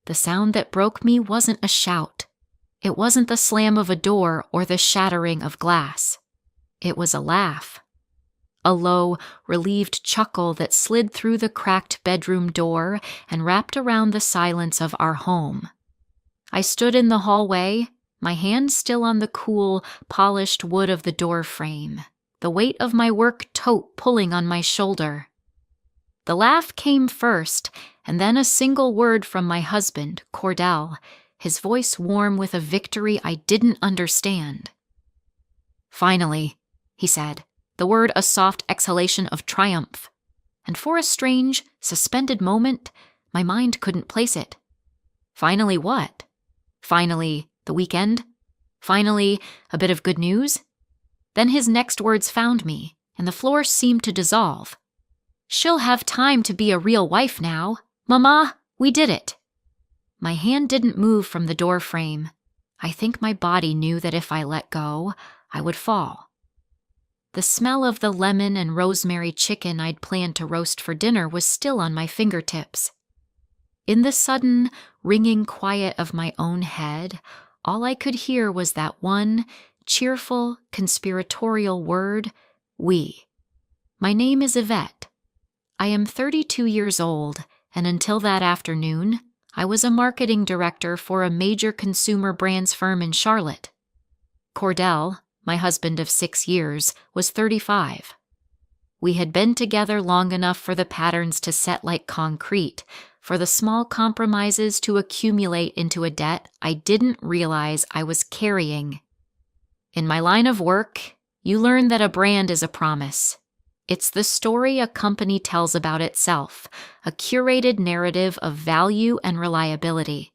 The sound that broke me wasn't a shout. It wasn't the slam of a door or the shattering of glass. It was a laugh. A low, relieved chuckle that slid through the cracked bedroom door and wrapped around the silence of our home. I stood in the hallway, my hand still on the cool, polished wood of the door frame, the weight of my work tote pulling on my shoulder. The laugh came first, and then a single word from my husband, Cordell, his voice warm with a victory I didn't understand. "Finally," he said, the word a soft exhalation of triumph. And for a strange, suspended moment, my mind couldn't place it. Finally what? Finally, the weekend? Finally, a bit of good news? Then his next words found me, and the floor seemed to dissolve. "She'll have time to be a real wife now. Mama, we did it." My hand didn't move from the door frame. I think my body knew that if I let go, I would fall. The smell of the lemon and rosemary chicken I'd planned to roast for dinner was still on my fingertips. In the sudden, ringing quiet of my own head, all I could hear was that one cheerful, conspiratorial word, we. My name is Yvette. I am 32 years old, and until that afternoon, I was a marketing director for a major consumer brands firm in Charlotte. Cordell, my husband of 6 years, was 35. We had been together long enough for the patterns to set like concrete, for the small compromises to accumulate into a debt I didn't realize I was carrying. In my line of work, you learn that a brand is a promise. It's the story a company tells about itself, a curated narrative of value and reliability.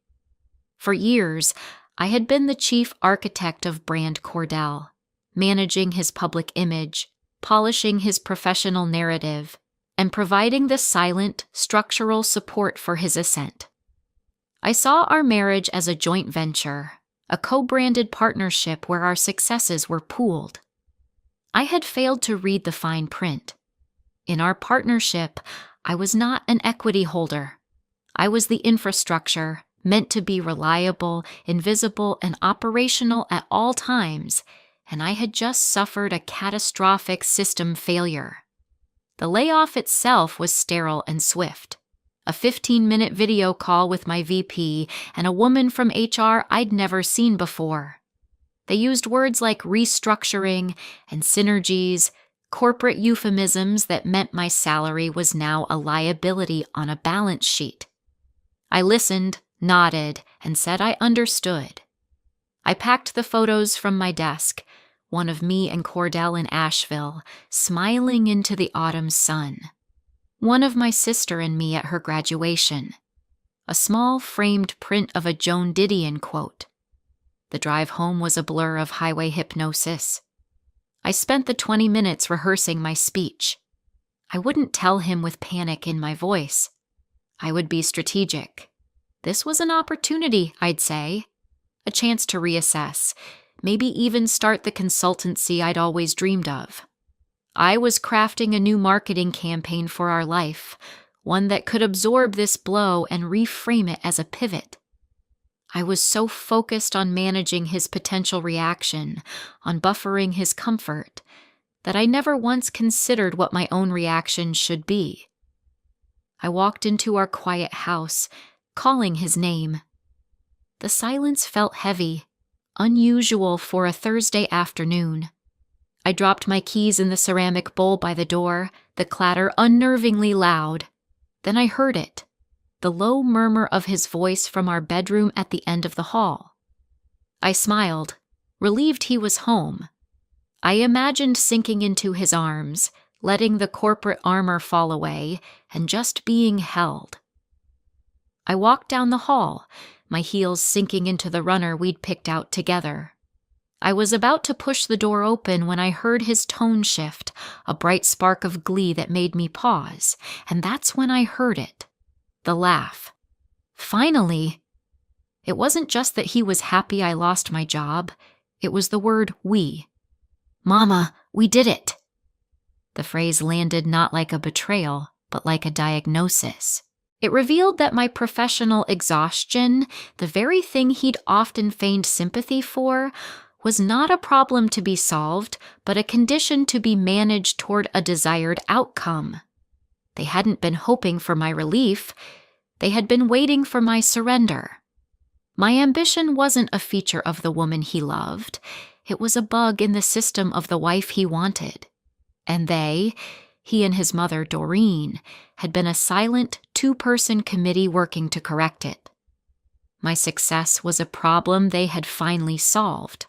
For years, I had been the chief architect of brand Cordell, managing his public image, polishing his professional narrative, and providing the silent, structural support for his ascent. I saw our marriage as a joint venture, a co-branded partnership where our successes were pooled. I had failed to read the fine print. In our partnership, I was not an equity holder. I was the infrastructure, meant to be reliable, invisible, and operational at all times, and I had just suffered a catastrophic system failure. The layoff itself was sterile and swift. A 15-minute video call with my VP and a woman from HR I'd never seen before. They used words like restructuring and synergies, corporate euphemisms that meant my salary was now a liability on a balance sheet. I listened, nodded, and said I understood. I packed the photos from my desk, one of me and Cordell in Asheville, smiling into the autumn sun. One of my sister and me at her graduation. A small framed print of a Joan Didion quote. The drive home was a blur of highway hypnosis. I spent the 20 minutes rehearsing my speech. I wouldn't tell him with panic in my voice. I would be strategic. This was an opportunity, I'd say. A chance to reassess, maybe even start the consultancy I'd always dreamed of. I was crafting a new marketing campaign for our life, one that could absorb this blow and reframe it as a pivot. I was so focused on managing his potential reaction, on buffering his comfort, that I never once considered what my own reaction should be. I walked into our quiet house, calling his name. The silence felt heavy, unusual for a Thursday afternoon. I dropped my keys in the ceramic bowl by the door, the clatter unnervingly loud. Then I heard it. The low murmur of his voice from our bedroom at the end of the hall. I smiled, relieved he was home. I imagined sinking into his arms, letting the corporate armor fall away, and just being held. I walked down the hall, my heels sinking into the runner we'd picked out together. I was about to push the door open when I heard his tone shift, a bright spark of glee that made me pause, and that's when I heard it. The laugh. Finally! It wasn't just that he was happy I lost my job. It was the word we. "Mama, we did it!" The phrase landed not like a betrayal, but like a diagnosis. It revealed that my professional exhaustion, the very thing he'd often feigned sympathy for, was not a problem to be solved, but a condition to be managed toward a desired outcome. They hadn't been hoping for my relief. They had been waiting for my surrender. My ambition wasn't a feature of the woman he loved. It was a bug in the system of the wife he wanted. And he and his mother, Doreen, had been a silent two-person committee working to correct it. My success was a problem they had finally solved.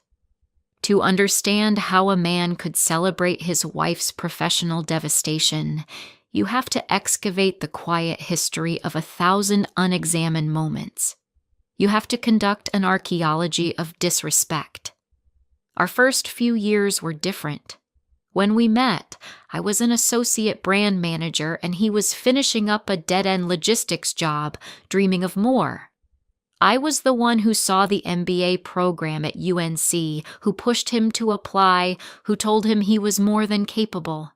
To understand how a man could celebrate his wife's professional devastation, you have to excavate the quiet history of 1,000 unexamined moments. You have to conduct an archaeology of disrespect. Our first few years were different. When we met, I was an associate brand manager and he was finishing up a dead-end logistics job, dreaming of more. I was the one who saw the MBA program at UNC, who pushed him to apply, who told him he was more than capable.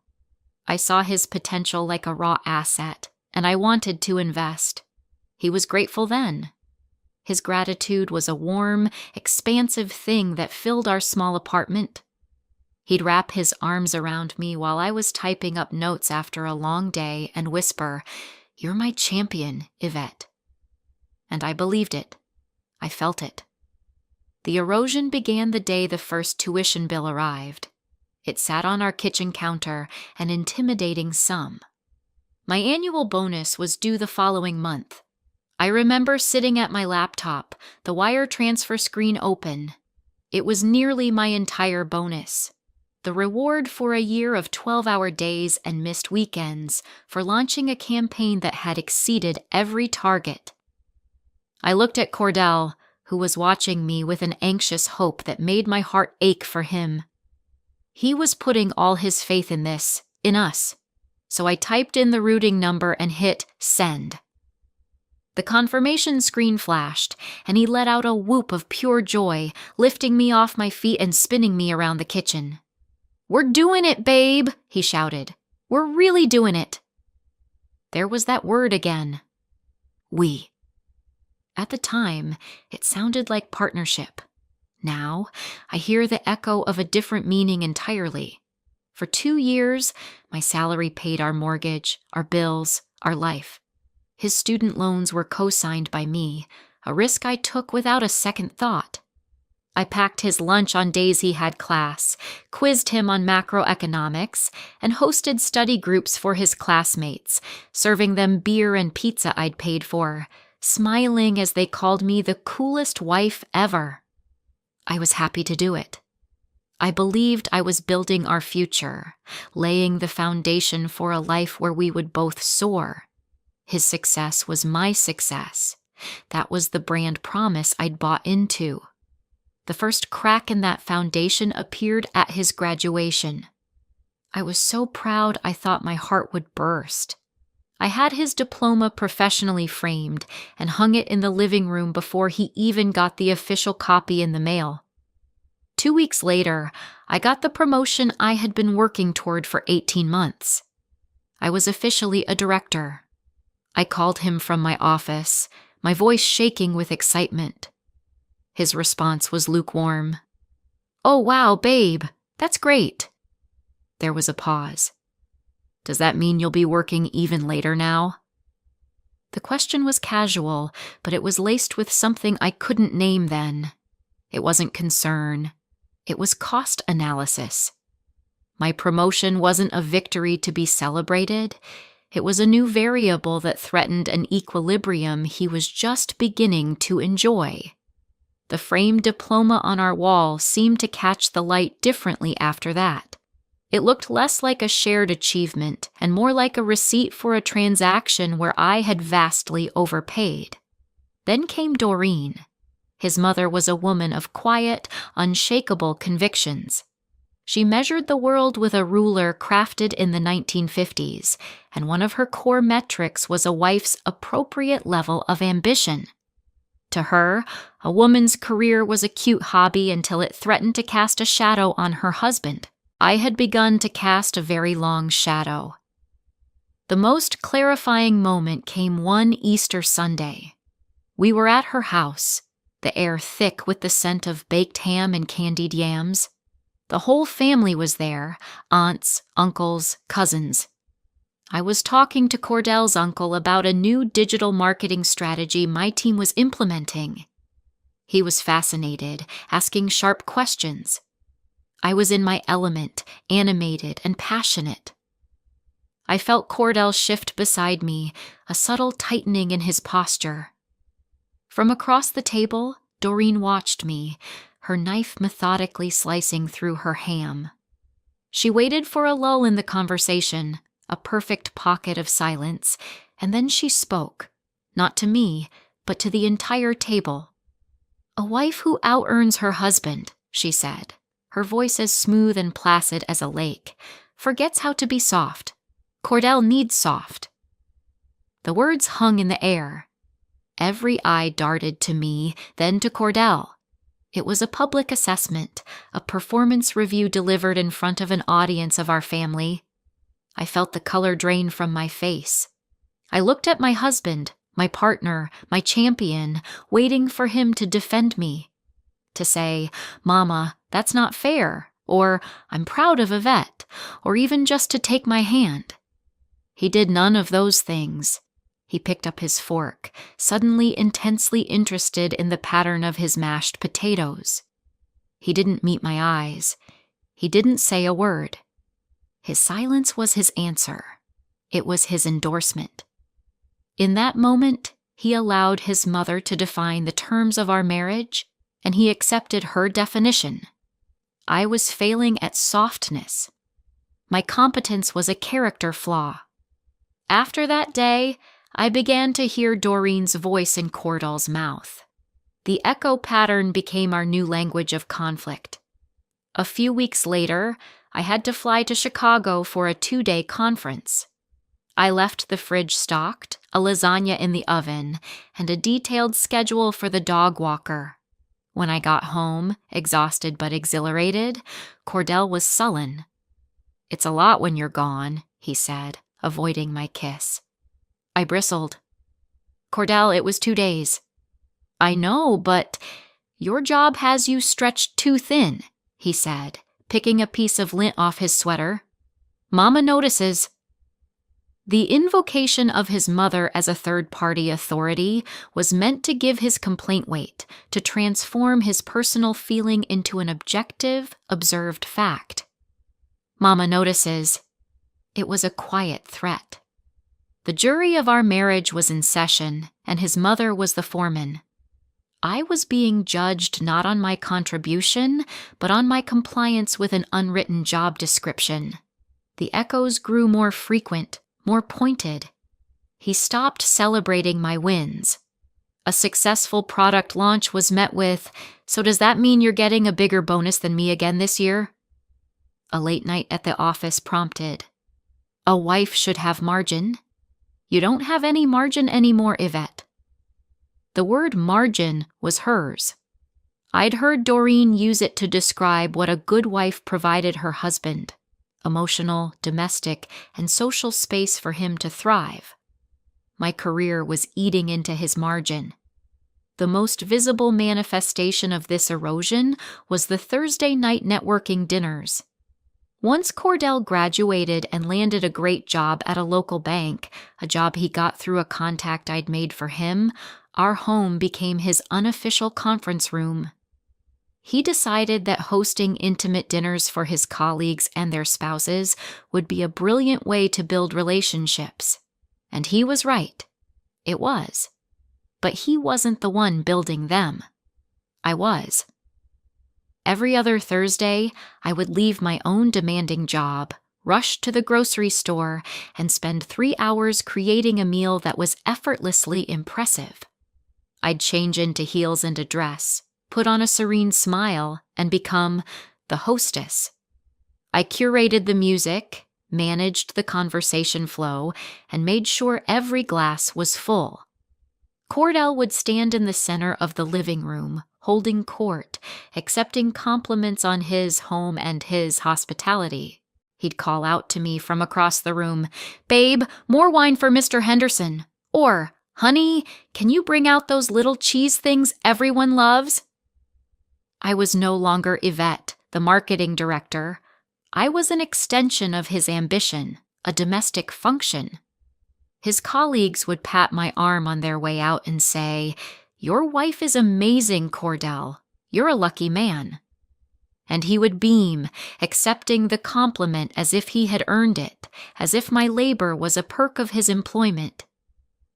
I saw his potential like a raw asset, and I wanted to invest. He was grateful then. His gratitude was a warm, expansive thing that filled our small apartment. He'd wrap his arms around me while I was typing up notes after a long day and whisper, "You're my champion, Yvette." And I believed it. I felt it. The erosion began the day the first tuition bill arrived. It sat on our kitchen counter, an intimidating sum. My annual bonus was due the following month. I remember sitting at my laptop, the wire transfer screen open. It was nearly my entire bonus. The reward for a year of 12-hour days and missed weekends for launching a campaign that had exceeded every target. I looked at Cordell, who was watching me with an anxious hope that made my heart ache for him. He was putting all his faith in this, in us. So I typed in the routing number and hit send. The confirmation screen flashed, and he let out a whoop of pure joy, lifting me off my feet and spinning me around the kitchen. "We're doing it, babe," he shouted. "We're really doing it." There was that word again. We. At the time, it sounded like partnership. Now, I hear the echo of a different meaning entirely. For 2 years, my salary paid our mortgage, our bills, our life. His student loans were co-signed by me, a risk I took without a second thought. I packed his lunch on days he had class, quizzed him on macroeconomics, and hosted study groups for his classmates, serving them beer and pizza I'd paid for, smiling as they called me the coolest wife ever. I was happy to do it. I believed I was building our future, laying the foundation for a life where we would both soar. His success was my success. That was the brand promise I'd bought into. The first crack in that foundation appeared at his graduation. I was so proud I thought my heart would burst. I had his diploma professionally framed and hung it in the living room before he even got the official copy in the mail. 2 weeks later, I got the promotion I had been working toward for 18 months. I was officially a director. I called him from my office, my voice shaking with excitement. His response was lukewarm. "Oh, wow, babe, that's great." There was a pause. "Does that mean you'll be working even later now?" The question was casual, but it was laced with something I couldn't name then. It wasn't concern. It was cost analysis. My promotion wasn't a victory to be celebrated. It was a new variable that threatened an equilibrium he was just beginning to enjoy. The framed diploma on our wall seemed to catch the light differently after that. It looked less like a shared achievement and more like a receipt for a transaction where I had vastly overpaid. Then came Doreen. His mother was a woman of quiet, unshakable convictions. She measured the world with a ruler crafted in the 1950s, and one of her core metrics was a wife's appropriate level of ambition. To her, a woman's career was a cute hobby until it threatened to cast a shadow on her husband. I had begun to cast a very long shadow. The most clarifying moment came one Easter Sunday. We were at her house, the air thick with the scent of baked ham and candied yams. The whole family was there, aunts, uncles, cousins. I was talking to Cordell's uncle about a new digital marketing strategy my team was implementing. He was fascinated, asking sharp questions. I was in my element, animated and passionate. I felt Cordell shift beside me, a subtle tightening in his posture. From across the table, Doreen watched me, her knife methodically slicing through her ham. She waited for a lull in the conversation, a perfect pocket of silence, and then she spoke, not to me, but to the entire table. "A wife who out-earns her husband," she said, her voice as smooth and placid as a lake, "forgets how to be soft. Cordell needs soft." The words hung in the air. Every eye darted to me, then to Cordell. It was a public assessment, a performance review delivered in front of an audience of our family. I felt the color drain from my face. I looked at my husband, my partner, my champion, waiting for him to defend me. To say, "Mama, that's not fair," or "I'm proud of Yvette," or even just to take my hand. He did none of those things. He picked up his fork, suddenly intensely interested in the pattern of his mashed potatoes. He didn't meet my eyes. He didn't say a word. His silence was his answer. It was his endorsement. In that moment, he allowed his mother to define the terms of our marriage, and he accepted her definition. I was failing at softness. My competence was a character flaw. After that day, I began to hear Doreen's voice in Cordell's mouth. The echo pattern became our new language of conflict. A few weeks later, I had to fly to Chicago for a 2-day conference. I left the fridge stocked, a lasagna in the oven, and a detailed schedule for the dog walker. When I got home, exhausted but exhilarated, Cordell was sullen. "It's a lot when you're gone," he said, avoiding my kiss. I bristled. "Cordell, it was 2 days." "I know, but your job has you stretched too thin," he said, picking a piece of lint off his sweater. "Mama notices." The invocation of his mother as a third-party authority was meant to give his complaint weight, to transform his personal feeling into an objective, observed fact. "Mama notices." It was a quiet threat. The jury of our marriage was in session, and his mother was the foreman. I was being judged not on my contribution, but on my compliance with an unwritten job description. The echoes grew more frequent, more pointed. He stopped celebrating my wins. A successful product launch was met with, "So does that mean you're getting a bigger bonus than me again this year?" A late night at the office prompted, "A wife should have margin." "You don't have any margin anymore, Yvette." The word margin was hers. I'd heard Doreen use it to describe what a good wife provided her husband: emotional, domestic, and social space for him to thrive. My career was eating into his margin. The most visible manifestation of this erosion was the Thursday night networking dinners. Once Cordell graduated and landed a great job at a local bank, a job he got through a contact I'd made for him, our home became his unofficial conference room. He decided that hosting intimate dinners for his colleagues and their spouses would be a brilliant way to build relationships. And he was right. It was. But he wasn't the one building them. I was. Every other Thursday, I would leave my own demanding job, rush to the grocery store, and spend 3 hours creating a meal that was effortlessly impressive. I'd change into heels and a dress, put on a serene smile, and become the hostess. I curated the music, managed the conversation flow, and made sure every glass was full. Cordell would stand in the center of the living room, holding court, accepting compliments on his home and his hospitality. He'd call out to me from across the room, "Babe, more wine for Mr. Henderson." Or, "Honey, can you bring out those little cheese things everyone loves?" I was no longer Yvette, the marketing director. I was an extension of his ambition, a domestic function. His colleagues would pat my arm on their way out and say, "Your wife is amazing, Cordell. You're a lucky man." And he would beam, accepting the compliment as if he had earned it, as if my labor was a perk of his employment.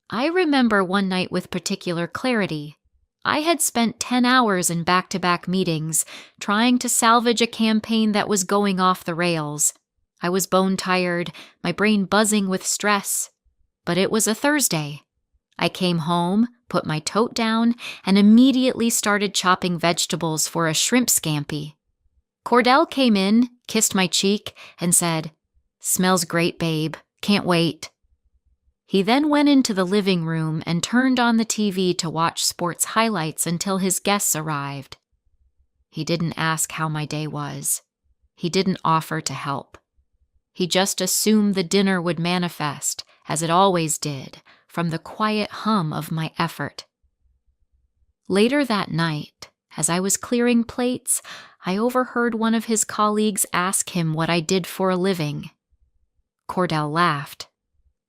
I remember one night with particular clarity. I had spent 10 hours in back-to-back meetings, trying to salvage a campaign that was going off the rails. I was bone-tired, my brain buzzing with stress. But it was a Thursday. I came home, put my tote down, and immediately started chopping vegetables for a shrimp scampi. Cordell came in, kissed my cheek, and said, "Smells great, babe. Can't wait." He then went into the living room and turned on the TV to watch sports highlights until his guests arrived. He didn't ask how my day was. He didn't offer to help. He just assumed the dinner would manifest, as it always did, from the quiet hum of my effort. Later that night, as I was clearing plates, I overheard one of his colleagues ask him what I did for a living. Cordell laughed.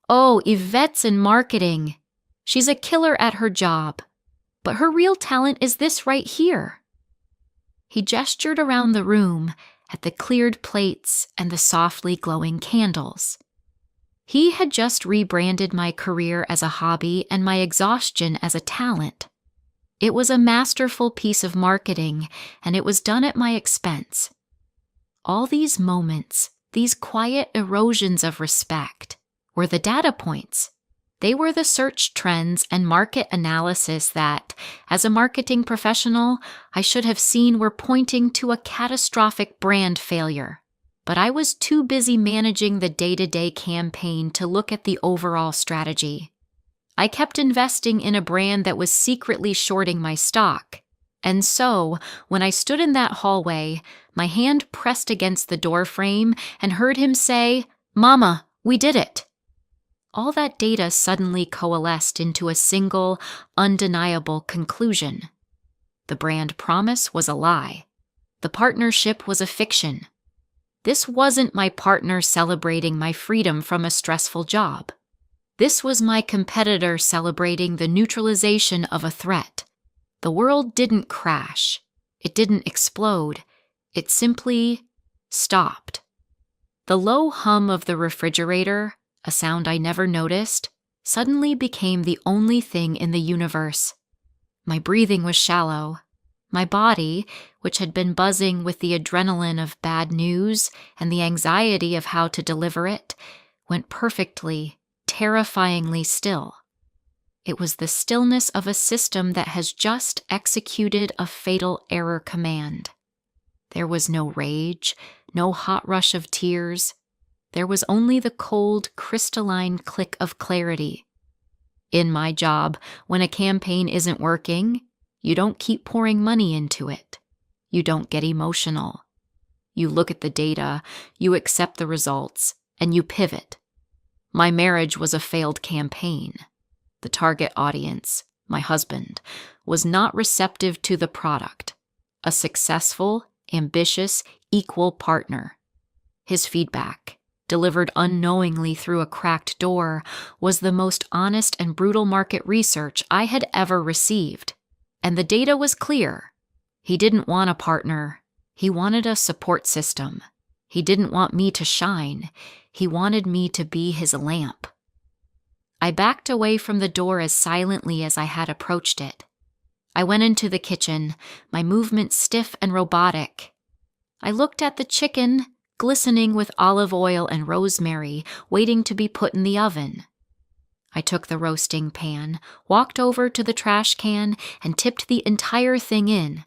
"Oh, Yvette's in marketing. She's a killer at her job. But her real talent is this right here." He gestured around the room at the cleared plates and the softly glowing candles. He had just rebranded my career as a hobby and my exhaustion as a talent. It was a masterful piece of marketing, and it was done at my expense. All these moments, these quiet erosions of respect, were the data points. They were the search trends and market analysis that, as a marketing professional, I should have seen were pointing to a catastrophic brand failure. But I was too busy managing the day-to-day campaign to look at the overall strategy. I kept investing in a brand that was secretly shorting my stock. And so, when I stood in that hallway, my hand pressed against the door frame and heard him say, "Mama, we did it." All that data suddenly coalesced into a single, undeniable conclusion. The brand promise was a lie. The partnership was a fiction. This wasn't my partner celebrating my freedom from a stressful job. This was my competitor celebrating the neutralization of a threat. The world didn't crash. It didn't explode. It simply stopped. The low hum of the refrigerator, a sound I never noticed, suddenly became the only thing in the universe. My breathing was shallow. My body, which had been buzzing with the adrenaline of bad news and the anxiety of how to deliver it, went perfectly, terrifyingly still. It was the stillness of a system that has just executed a fatal error command. There was no rage, no hot rush of tears. There was only the cold, crystalline click of clarity. In my job, when a campaign isn't working, you don't keep pouring money into it. You don't get emotional. You look at the data, you accept the results, and you pivot. My marriage was a failed campaign. The target audience, my husband, was not receptive to the product. A successful, ambitious, equal partner. His feedback, delivered unknowingly through a cracked door, was the most honest and brutal market research I had ever received. And the data was clear. He didn't want a partner. He wanted a support system. He didn't want me to shine. He wanted me to be his lamp. I backed away from the door as silently as I had approached it. I went into the kitchen, my movements stiff and robotic. I looked at the chicken, glistening with olive oil and rosemary, waiting to be put in the oven. I took the roasting pan, walked over to the trash can, and tipped the entire thing in.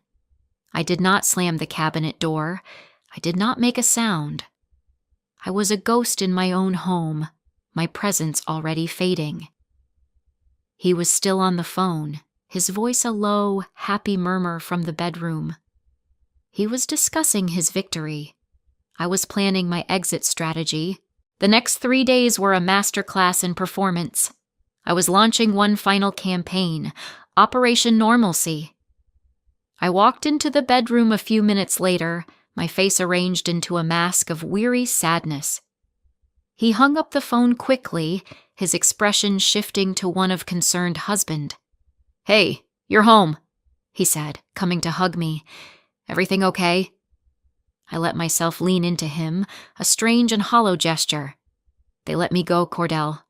I did not slam the cabinet door. I did not make a sound. I was a ghost in my own home, my presence already fading. He was still on the phone, his voice a low, happy murmur from the bedroom. He was discussing his victory. I was planning my exit strategy. The next 3 days were a masterclass in performance. I was launching one final campaign, Operation Normalcy. I walked into the bedroom a few minutes later, my face arranged into a mask of weary sadness. He hung up the phone quickly, his expression shifting to one of concerned husband. "Hey, you're home," he said, coming to hug me. "Everything okay?" I let myself lean into him, a strange and hollow gesture. "They let me go, Cordell."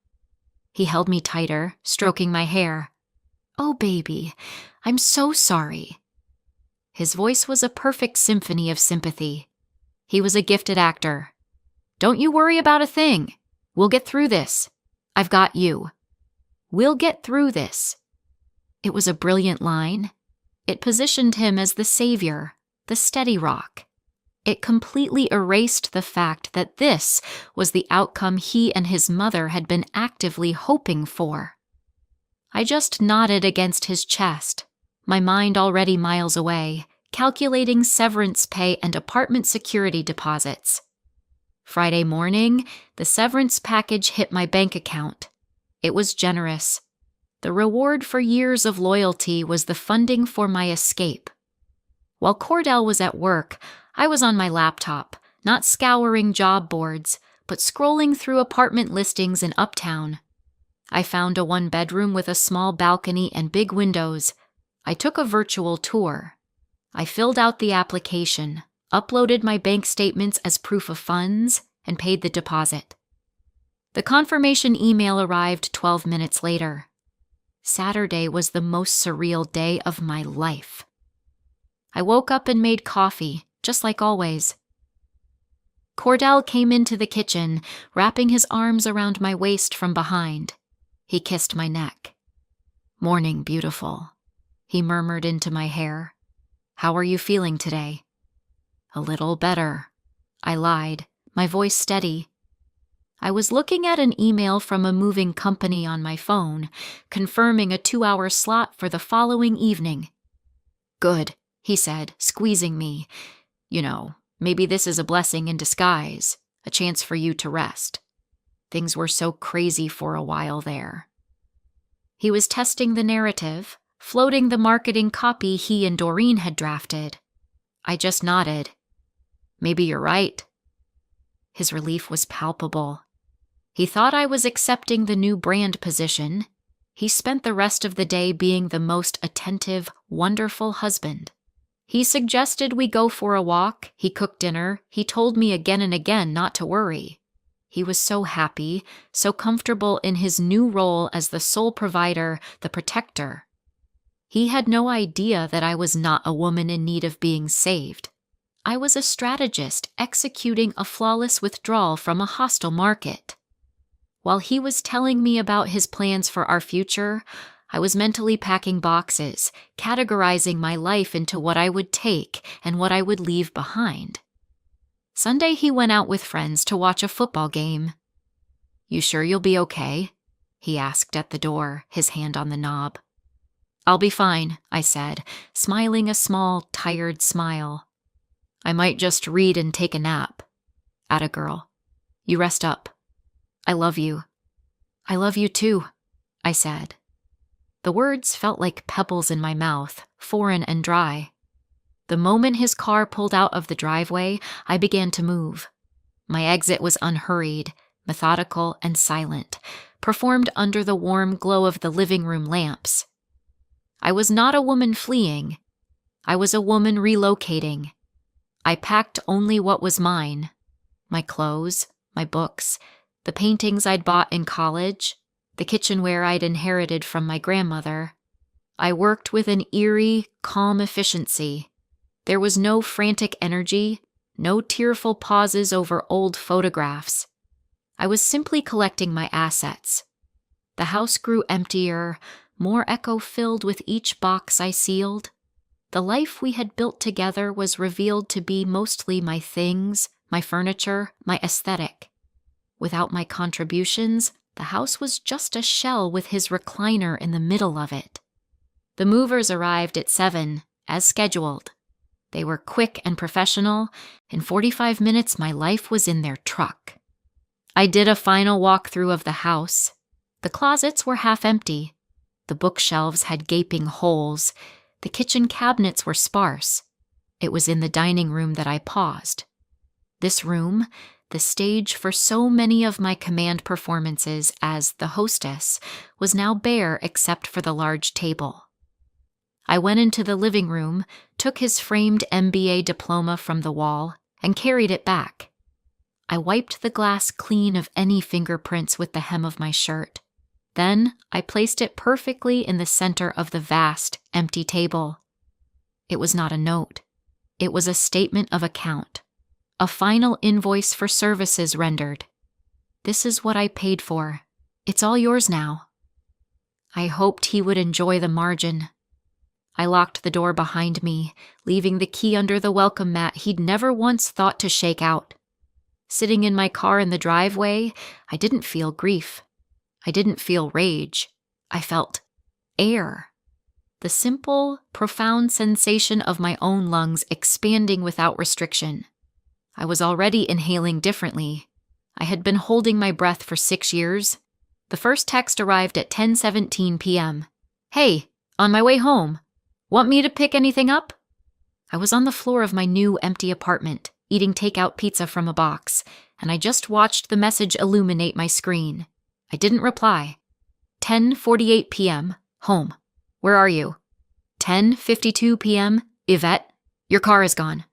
He held me tighter, stroking my hair. "Oh, baby, I'm so sorry." His voice was a perfect symphony of sympathy. He was a gifted actor. "Don't you worry about a thing. We'll get through this. I've got you. We'll get through this." It was a brilliant line. It positioned him as the savior, the steady rock. It completely erased the fact that this was the outcome he and his mother had been actively hoping for. I just nodded against his chest, my mind already miles away, calculating severance pay and apartment security deposits. Friday morning, the severance package hit my bank account. It was generous. The reward for years of loyalty was the funding for my escape. While Cordell was at work, I was on my laptop, not scouring job boards, but scrolling through apartment listings in Uptown. I found a one-bedroom with a small balcony and big windows. I took a virtual tour. I filled out the application, uploaded my bank statements as proof of funds, and paid the deposit. The confirmation email arrived 12 minutes later. Saturday was the most surreal day of my life. I woke up and made coffee, just like always. Cordell came into the kitchen, wrapping his arms around my waist from behind. He kissed my neck. "Morning, beautiful," he murmured into my hair. "How are you feeling today?" "A little better," I lied, my voice steady. I was looking at an email from a moving company on my phone, confirming a 2-hour slot for the following evening. "Good," he said, squeezing me. "You know, maybe this is a blessing in disguise, a chance for you to rest. Things were so crazy for a while there." He was testing the narrative, floating the marketing copy he and Doreen had drafted. I just nodded. "Maybe you're right." His relief was palpable. He thought I was accepting the new brand position. He spent the rest of the day being the most attentive, wonderful husband. He suggested we go for a walk, he cooked dinner, he told me again and again not to worry. He was so happy, so comfortable in his new role as the sole provider, the protector. He had no idea that I was not a woman in need of being saved. I was a strategist executing a flawless withdrawal from a hostile market. While he was telling me about his plans for our future, I was mentally packing boxes, categorizing my life into what I would take and what I would leave behind. Sunday he went out with friends to watch a football game. "You sure you'll be okay?" he asked at the door, his hand on the knob. "I'll be fine," I said, smiling a small, tired smile. "I might just read and take a nap." "Atta girl. You rest up. I love you." "I love you too," I said. The words felt like pebbles in my mouth, foreign and dry. The moment his car pulled out of the driveway, I began to move. My exit was unhurried, methodical and silent, performed under the warm glow of the living room lamps. I was not a woman fleeing. I was a woman relocating. I packed only what was mine. My clothes, my books, the paintings I'd bought in college, the kitchenware I'd inherited from my grandmother. I worked with an eerie, calm efficiency. There was no frantic energy, no tearful pauses over old photographs. I was simply collecting my assets. The house grew emptier, more echo-filled with each box I sealed. The life we had built together was revealed to be mostly my things, my furniture, my aesthetic. Without my contributions, the house was just a shell with his recliner in the middle of it. The movers arrived at 7, as scheduled. They were quick and professional. In 45 minutes, my life was in their truck. I did a final walkthrough of the house. The closets were half empty. The bookshelves had gaping holes. The kitchen cabinets were sparse. It was in the dining room that I paused. This room, the stage for so many of my command performances as the hostess, was now bare except for the large table. I went into the living room, took his framed MBA diploma from the wall, and carried it back. I wiped the glass clean of any fingerprints with the hem of my shirt. Then I placed it perfectly in the center of the vast, empty table. It was not a note. It was a statement of account. A final invoice for services rendered. This is what I paid for. It's all yours now. I hoped he would enjoy the margin. I locked the door behind me, leaving the key under the welcome mat he'd never once thought to shake out. Sitting in my car in the driveway, I didn't feel grief. I didn't feel rage. I felt air. The simple, profound sensation of my own lungs expanding without restriction. I was already inhaling differently. I had been holding my breath for 6 years. The first text arrived at 10:17 p.m. Hey, on my way home. Want me to pick anything up? I was on the floor of my new empty apartment, eating takeout pizza from a box, and I just watched the message illuminate my screen. I didn't reply. 10:48 p.m. Home. Where are you? 10:52 p.m. Yvette, your car is gone.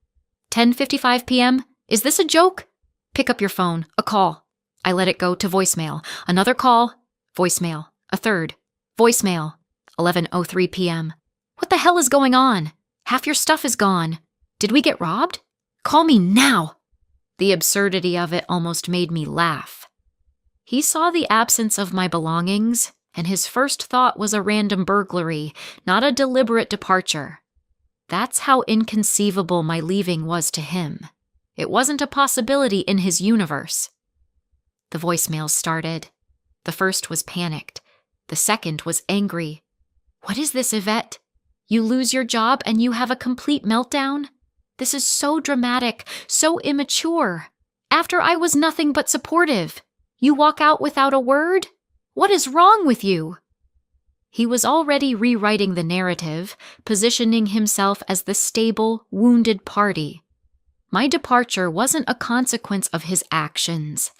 10:55 p.m. Is this a joke? Pick up your phone. A call. I let it go to voicemail. Another call. Voicemail. A third. Voicemail. 11:03 p.m. What the hell is going on? Half your stuff is gone. Did we get robbed? Call me now. The absurdity of it almost made me laugh. He saw the absence of my belongings, and his first thought was a random burglary, not a deliberate departure. That's how inconceivable my leaving was to him. It wasn't a possibility in his universe. The voicemails started. The first was panicked. The second was angry. What is this, Yvette? You lose your job and you have a complete meltdown? This is so dramatic, so immature. After I was nothing but supportive, you walk out without a word? What is wrong with you? He was already rewriting the narrative, positioning himself as the stable, wounded party. My departure wasn't a consequence of his actions.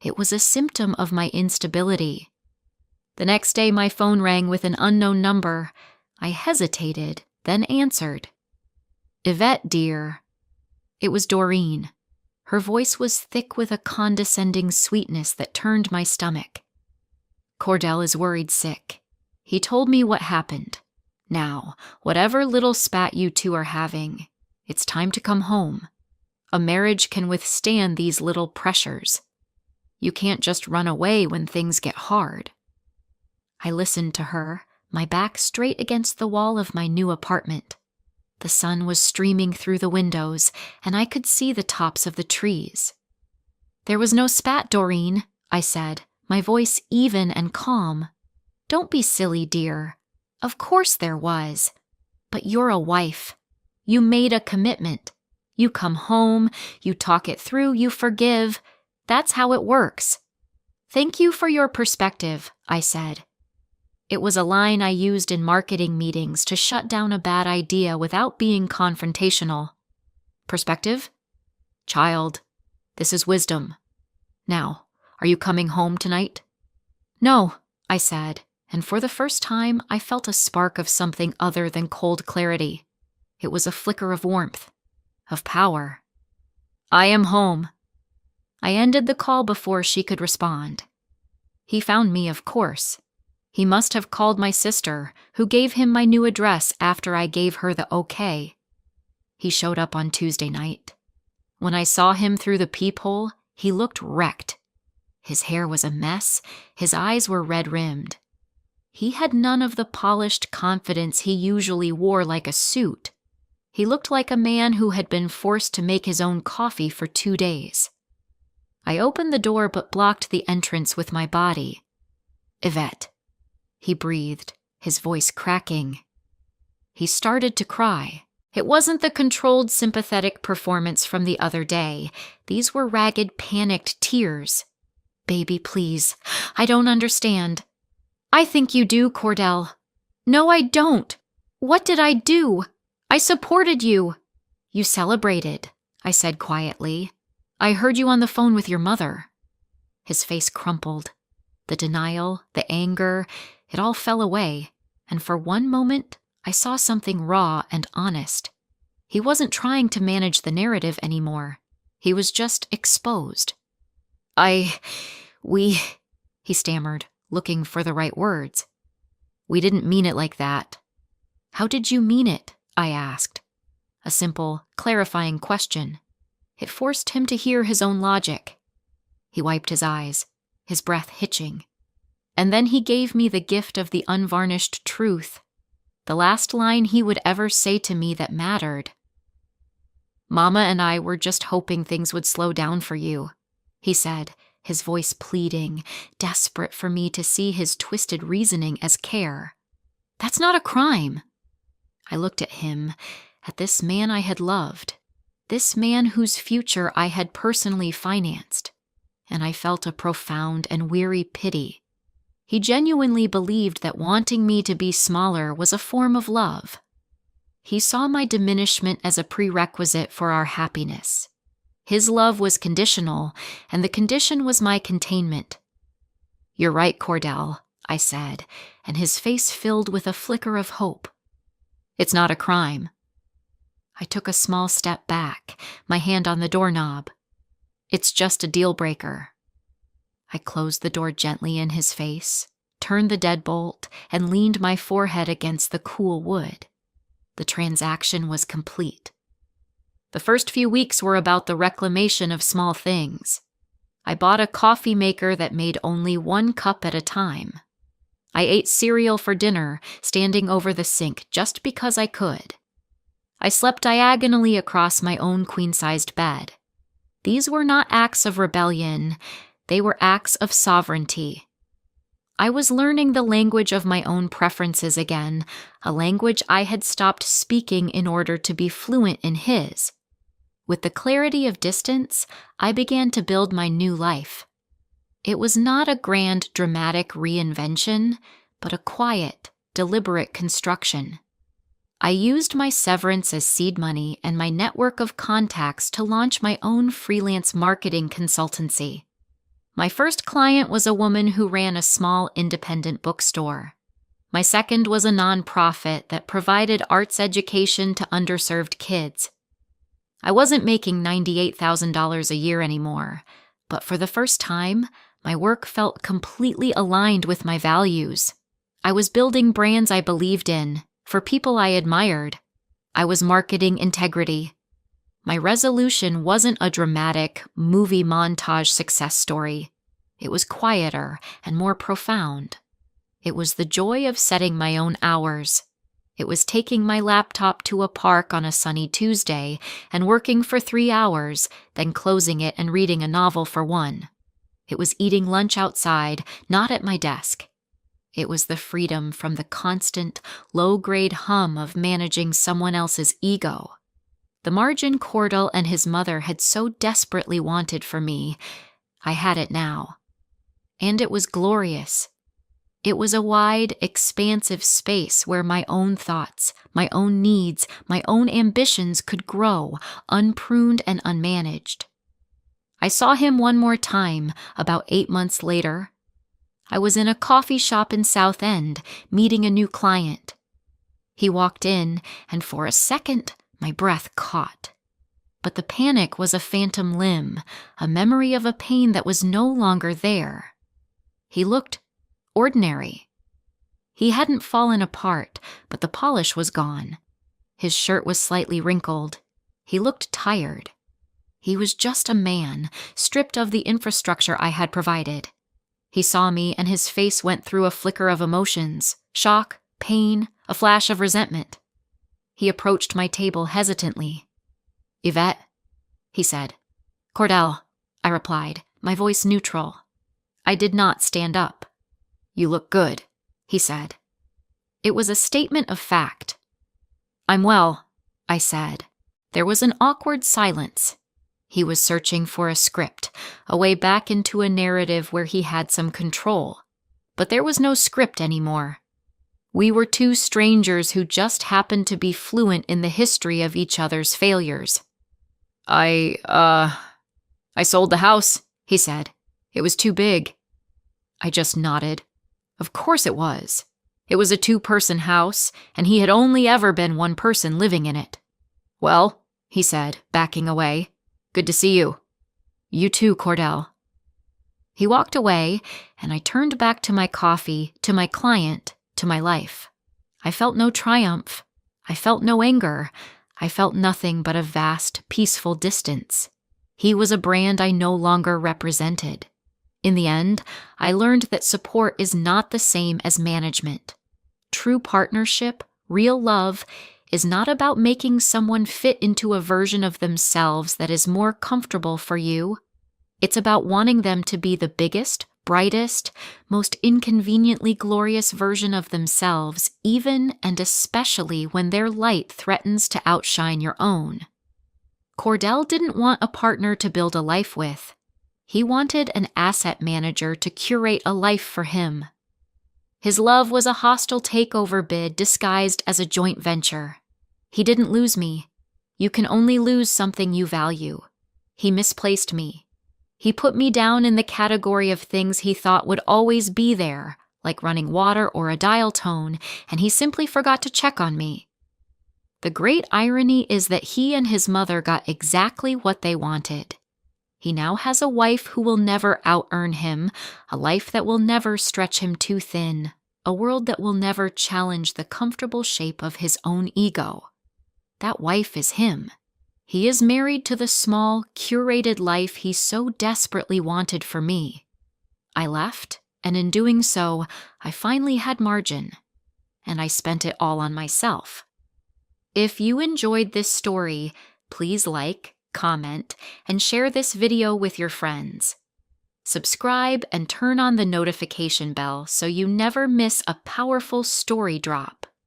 It was a symptom of my instability. The next day, my phone rang with an unknown number. I hesitated, then answered. Yvette, dear. It was Doreen. Her voice was thick with a condescending sweetness that turned my stomach. Cordell is worried sick. He told me what happened. Now, whatever little spat you two are having, it's time to come home. A marriage can withstand these little pressures. You can't just run away when things get hard. I listened to her, my back straight against the wall of my new apartment. The sun was streaming through the windows, and I could see the tops of the trees. There was no spat, Doreen, I said, my voice even and calm. Don't be silly, dear. Of course there was. But you're a wife. You made a commitment. You come home, you talk it through, you forgive. That's how it works. Thank you for your perspective, I said. It was a line I used in marketing meetings to shut down a bad idea without being confrontational. Perspective? Child, this is wisdom. Now, are you coming home tonight? No, I said, and for the first time I felt a spark of something other than cold clarity. It was a flicker of warmth, of power. I am home. I ended the call before she could respond. He found me, of course. He must have called my sister, who gave him my new address after I gave her the okay. He showed up on Tuesday night. When I saw him through the peephole, he looked wrecked. His hair was a mess, his eyes were red-rimmed. He had none of the polished confidence he usually wore like a suit. He looked like a man who had been forced to make his own coffee for 2 days. I opened the door but blocked the entrance with my body. Yvette. He breathed, his voice cracking. He started to cry. It wasn't the controlled, sympathetic performance from the other day. These were ragged, panicked tears. "Baby, please. I don't understand." "I think you do, Cordell." "No, I don't. What did I do? I supported you." "You celebrated," I said quietly. "I heard you on the phone with your mother." His face crumpled. The denial, the anger, it all fell away, and for one moment, I saw something raw and honest. He wasn't trying to manage the narrative anymore. He was just exposed. We, he stammered, looking for the right words. "We didn't mean it like that." "How did you mean it?" I asked. A simple, clarifying question. It forced him to hear his own logic. He wiped his eyes, his breath hitching. And then he gave me the gift of the unvarnished truth. The last line he would ever say to me that mattered. "Mama and I were just hoping things would slow down for you," he said, his voice pleading, desperate for me to see his twisted reasoning as care. "That's not a crime." I looked at him, at this man I had loved, this man whose future I had personally financed, and I felt a profound and weary pity. He genuinely believed that wanting me to be smaller was a form of love. He saw my diminishment as a prerequisite for our happiness. His love was conditional, and the condition was my containment. "You're right, Cordell," I said, and his face filled with a flicker of hope. "It's not a crime." I took a small step back, my hand on the doorknob. "It's just a deal breaker." I closed the door gently in his face, turned the deadbolt, and leaned my forehead against the cool wood. The transaction was complete. The first few weeks were about the reclamation of small things. I bought a coffee maker that made only 1 cup at a time. I ate cereal for dinner, standing over the sink just because I could. I slept diagonally across my own queen-sized bed. These were not acts of rebellion. They were acts of sovereignty. I was learning the language of my own preferences again, a language I had stopped speaking in order to be fluent in his. With the clarity of distance, I began to build my new life. It was not a grand, dramatic reinvention, but a quiet, deliberate construction. I used my severance as seed money and my network of contacts to launch my own freelance marketing consultancy. My first client was a woman who ran a small independent bookstore. My second was a nonprofit that provided arts education to underserved kids. I wasn't making $98,000 a year anymore, but for the first time, my work felt completely aligned with my values. I was building brands I believed in, for people I admired. I was marketing integrity. My resolution wasn't a dramatic, movie montage success story. It was quieter and more profound. It was the joy of setting my own hours. It was taking my laptop to a park on a sunny Tuesday and working for 3 hours, then closing it and reading a novel for 1. It was eating lunch outside, not at my desk. It was the freedom from the constant, low-grade hum of managing someone else's ego. The margin Cordell and his mother had so desperately wanted for me, I had it now. And it was glorious. It was a wide, expansive space where my own thoughts, my own needs, my own ambitions could grow, unpruned and unmanaged. I saw him one more time, about 8 months later. I was in a coffee shop in South End, meeting a new client. He walked in, and for a second, my breath caught. But the panic was a phantom limb, a memory of a pain that was no longer there. He looked ordinary. He hadn't fallen apart, but the polish was gone. His shirt was slightly wrinkled. He looked tired. He was just a man, stripped of the infrastructure I had provided. He saw me, and his face went through a flicker of emotions, shock, pain, a flash of resentment. He approached my table hesitantly. "Yvette," he said. "Cordell," I replied, my voice neutral. I did not stand up. "You look good," he said. It was a statement of fact. "I'm well," I said. There was an awkward silence. He was searching for a script, a way back into a narrative where he had some control. But there was no script anymore. We were two strangers who just happened to be fluent in the history of each other's failures. I sold the house, he said. It was too big. I just nodded. Of course it was. It was a two-person house, and he had only ever been one person living in it. Well, he said, backing away. Good to see you. You too, Cordell. He walked away, and I turned back to my coffee, to my client, to my life. I felt no triumph. I felt no anger. I felt nothing but a vast, peaceful distance. He was a brand I no longer represented. In the end, I learned that support is not the same as management. True partnership, real love, is not about making someone fit into a version of themselves that is more comfortable for you. It's about wanting them to be the biggest, brightest, most inconveniently glorious version of themselves, even and especially when their light threatens to outshine your own. Cordell didn't want a partner to build a life with. He wanted an asset manager to curate a life for him. His love was a hostile takeover bid disguised as a joint venture. He didn't lose me. You can only lose something you value. He misplaced me. He put me down in the category of things he thought would always be there, like running water or a dial tone, and he simply forgot to check on me. The great irony is that he and his mother got exactly what they wanted. He now has a wife who will never out-earn him, a life that will never stretch him too thin, a world that will never challenge the comfortable shape of his own ego. That wife is him. He is married to the small, curated life he so desperately wanted for me. I left, and in doing so, I finally had margin, and I spent it all on myself. If you enjoyed this story, please like, comment, and share this video with your friends. Subscribe and turn on the notification bell so you never miss a powerful story drop.